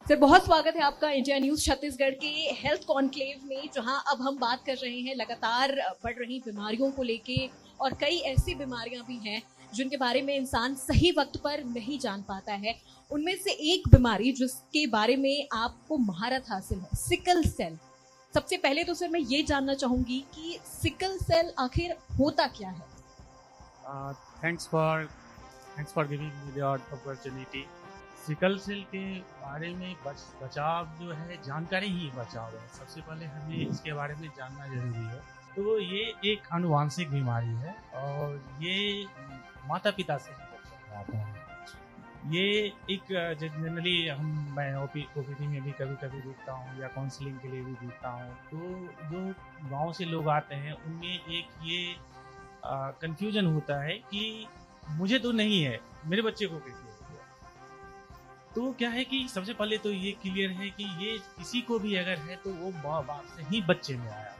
Sir बहुत स्वागत है आपका इंडिया न्यूज छत्तीसगढ़ के हेल्थ कॉन्क्लेव में, जहां अब हम बात कर रहे हैं लगातार बढ़ रही बीमारियों को लेके। और कई ऐसी बीमारियां भी हैं जिनके बारे में इंसान सही वक्त पर नहीं जान पाता है। उनमें से एक बीमारी जिसके बारे में आपको महारत हासिल है, सिकल सेल। सबसे पहले तो सर मैं ये जानना चाहूंगी कि सिकल सेल आखिर होता क्या है। Thanks for giving me the opportunity. Sickle cell के बारे में बचाव जो है, जानकारी ही बचाव है। सबसे पहले हमें इसके बारे में जानना जरूरी है। तो ये एक आनुवांशिक बीमारी है और ये माता पिता से आता है। ये एक जनरली मैं ओपीडी में भी कभी कभी देखता हूँ या काउंसलिंग के लिए भी देखता हूँ। तो जो गांव से लोग आते हैं उनमें एक ये कंफ्यूजन होता है कि मुझे तो नहीं है, मेरे बच्चे को कैसे। तो क्या है कि सबसे पहले तो ये क्लियर है कि ये किसी को भी अगर है तो वो माँ बाप से ही बच्चे में आया।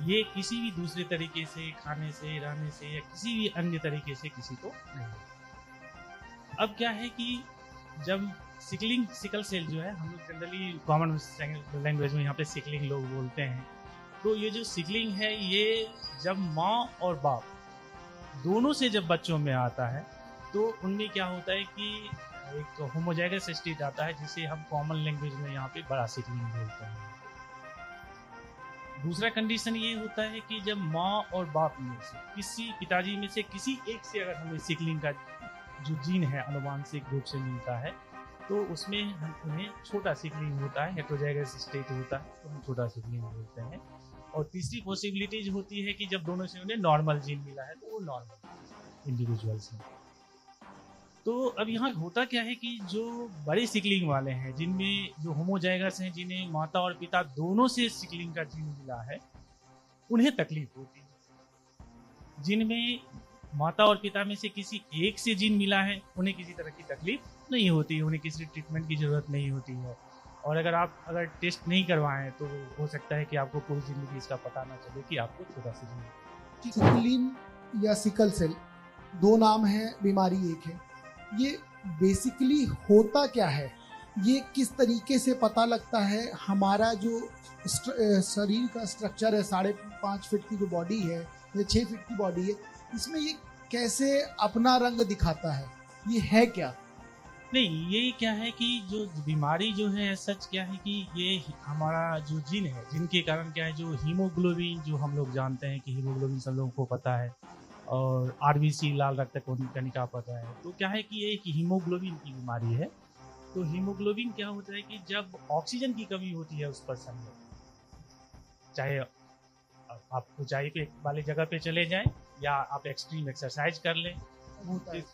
ये किसी भी दूसरे तरीके से, खाने से, रहने से या किसी भी अन्य तरीके से किसी को नहीं। अब क्या है कि जब सिकल सेल जो है, हम लोग जनरली कॉमन लैंग्वेज में यहाँ पे सिकलिंग लोग बोलते हैं। तो ये जो सिकलिंग है, ये जब माँ और बाप दोनों से जब बच्चों में आता है तो उनमें क्या होता है कि एक होमोजाइगस स्टेट आता है, जिसे हम कॉमन लैंग्वेज में यहाँ पे बड़ा सिकलिंग बोलते हैं। दूसरा कंडीशन ये होता है कि जब माँ और बाप में से किसी, पिताजी में से किसी एक से अगर हमें सिकलिंग का जो जीन है आनुवांशिक रूप से मिलता है, तो उसमें हम उन्हें छोटा सिकलिंग होता है, हेटेरोजाइगस स्टेट होता है, तो हम छोटा सिकलिंग बोलते हैं। और तीसरी पॉसिबिलिटीज होती है कि जब दोनों से उन्हें नॉर्मल जीन मिला है तो वो नॉर्मल इंडिविजुअल्स हैं। तो अब यहाँ होता क्या है कि जो बड़े सिकलिंग वाले हैं, जिनमें जो होमोजाइगस हैं, जिन्हें माता और पिता दोनों से सिकलिंग का जीन मिला है, उन्हें तकलीफ होती है। जिनमें माता और पिता में से किसी एक से जीन मिला है, उन्हें किसी तरह की तकलीफ नहीं होती, उन्हें किसी ट्रीटमेंट की जरूरत नहीं होती है। और अगर टेस्ट नहीं करवाएं तो हो सकता है कि आपको पूरी जिंदगी इसका पता ना चले कि आपको छोटा सा जीन। सिकलिन या सिकल सेल दो नाम है, बीमारी एक है। ये बेसिकली होता क्या है, ये किस तरीके से पता लगता है? हमारा जो शरीर का स्ट्रक्चर है, 5.5 फीट की जो बॉडी है या 6 फीट की बॉडी है, इसमें ये कैसे अपना रंग दिखाता है, ये है क्या? नहीं, ये क्या है कि जो बीमारी जो है सच क्या है कि ये हमारा जो जीन है, जिनके कारण क्या है, जो हीमोग्लोबिन, जो हम लोग जानते हैं कि हीमोग्लोबिन सब लोगों को पता है, और आरबीसी लाल रक्त कणिका पता है। तो क्या है कि ये एक हीमोग्लोबिन की बीमारी है। तो हीमोग्लोबिन क्या होता है कि जब ऑक्सीजन की कमी होती है उस पर्सन में, चाहे आप ऊंचाई पे वाली जगह पे चले जाएं या आप एक्सट्रीम एक्सरसाइज कर लें,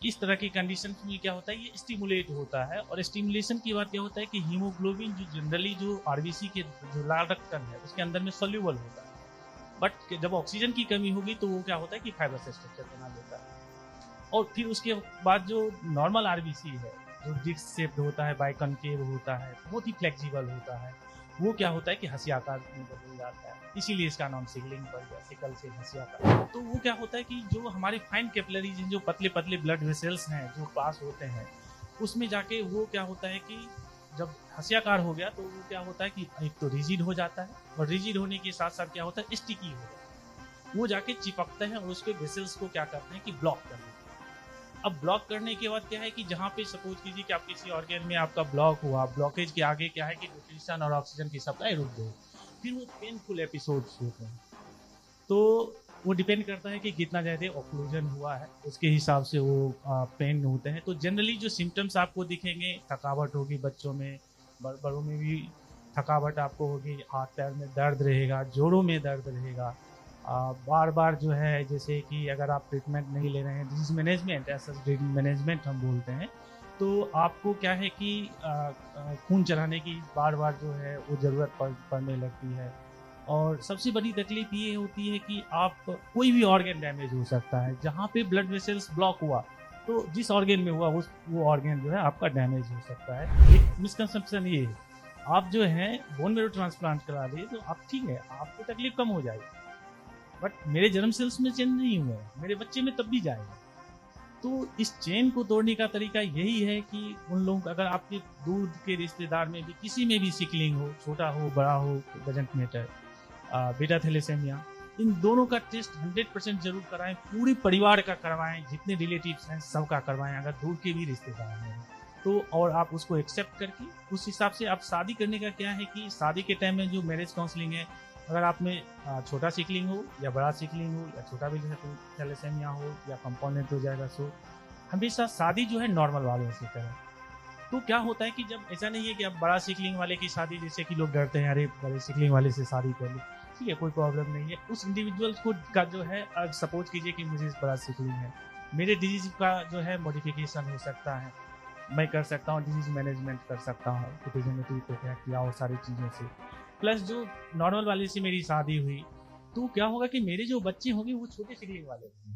इस तरह की कंडीशन में क्या होता है, ये स्टिमुलेट होता है। और स्टिमुलेशन की बात क्या होता है कि हीमोग्लोबिन जो जनरली जो आरबीसी के जो लाल रक्त कण है उसके अंदर में सोल्यूबल होता है, बट जब ऑक्सीजन की कमी होगी तो वो क्या होता है कि फाइब्रस स्ट्रक्चर बना देता है। और फिर उसके बाद जो नॉर्मल आरबीसी है, जो डिस्क शेप्ड होता है, बाइकनकेव होता है, बहुत ही फ्लेक्सिबल होता है, वो क्या होता है कि हंसियाकार में बदल जाता है। इसीलिए इसका नाम सिकलिंग पड़ गया, सिकल से हंसियाकार। तो वो क्या होता है कि जो हमारे फाइन कैपिलरीज हैं, जो पतले पतले ब्लड वेसल्स हैं जो पास होते हैं, उसमें जाके वो क्या होता है कि जब हंसियाकार हो गया तो वो क्या होता है कि एक तो रिजिड हो जाता है, और रिजिड होने के साथ साथ क्या होता है, स्टिकी हो जाता है। वो जाके चिपकते हैं और उसके वेसल्स को क्या करते हैं कि ब्लॉक कर देते हैं। अब ब्लॉक करने के बाद क्या है कि जहाँ पे सपोज कीजिए कि आप किसी ऑर्गन में आपका ब्लॉक हुआ, ब्लॉकेज के आगे क्या है कि न्यूट्रिशन और ऑक्सीजन की सप्लाई रुक गई, फिर वो पेनफुल एपिसोड्स होते हैं। तो वो डिपेंड करता है कि कितना ज़्यादा ऑक्लूजन हुआ है, उसके हिसाब से वो पेन होते हैं। तो जनरली जो सिम्टम्स आपको दिखेंगे, थकावट होगी बच्चों में, बड़ों में भी थकावट आपको होगी, हाथ पैर में दर्द रहेगा, जोड़ों में दर्द रहेगा, बार बार जो है, जैसे कि अगर आप ट्रीटमेंट नहीं ले रहे हैं, डिजीज मैनेजमेंट, ऐसा मैनेजमेंट हम बोलते हैं, तो आपको क्या है कि खून चढ़ाने की बार बार जो है वो ज़रूरत पड़ने लगती है। और सबसे बड़ी तकलीफ ये होती है कि आप कोई भी ऑर्गन डैमेज हो सकता है, जहाँ पे ब्लड वेसल्स ब्लॉक हुआ तो जिस ऑर्गन में हुआ वो ऑर्गन जो है आपका डैमेज हो सकता है। एक मिसकंसेप्शन ये है, आप जो है बोन मैरो ट्रांसप्लांट करा लिए तो आप ठीक है, आपको तकलीफ कम हो जाएगी, बट मेरे जर्म सेल्स में चेंज नहीं हुआ है, मेरे बच्चे में तब भी जाएगा। तो इस चेन को तोड़ने का तरीका यही है कि उन लोग, अगर आपके दूध के रिश्तेदार में भी किसी में भी सिकलिंग हो, छोटा हो बड़ा हो, डजंट मैटर, बीटा थैलेसेमिया, इन दोनों का टेस्ट 100% जरूर कराएं, पूरे परिवार का करवाएं, जितने रिलेटिव्स हैं सबका करवाएं, अगर दूर के भी रिश्तेदार हैं तो। और आप उसको एक्सेप्ट करके उस हिसाब से आप शादी करने का क्या है कि शादी के टाइम में जो मैरिज काउंसलिंग है, अगर आप में छोटा सिकलिंग हो या बड़ा सिकलिंग हो या छोटा भी थैलेसेमिया हो या कंपाउंडेड हो जाएगा, सो हमेशा शादी जो है नॉर्मल वालों से करें। तो क्या होता है कि जब ऐसा नहीं है कि अब बड़ा सिकलिंग वाले की शादी, जैसे कि लोग डरते हैं अरे बड़े सिकलिंग वाले से शादी कर ली, ठीक है कोई प्रॉब्लम नहीं है। उस इंडिविजुअल को का जो है, सपोज कीजिए कि मुझे बड़ा सिकलिंग है, मेरे डिजीज का जो है मॉडिफिकेशन हो सकता है, मैं कर सकता हूँ डिजीज मैनेजमेंट कर सकता हूँ एपिजेनेटिक को क्या किया और सारी चीज़ों से। प्लस जो नॉर्मल वाले से मेरी शादी हुई तो क्या होगा कि मेरे जो बच्चे होंगे वो छोटे सिकलिंग वाले होंगे,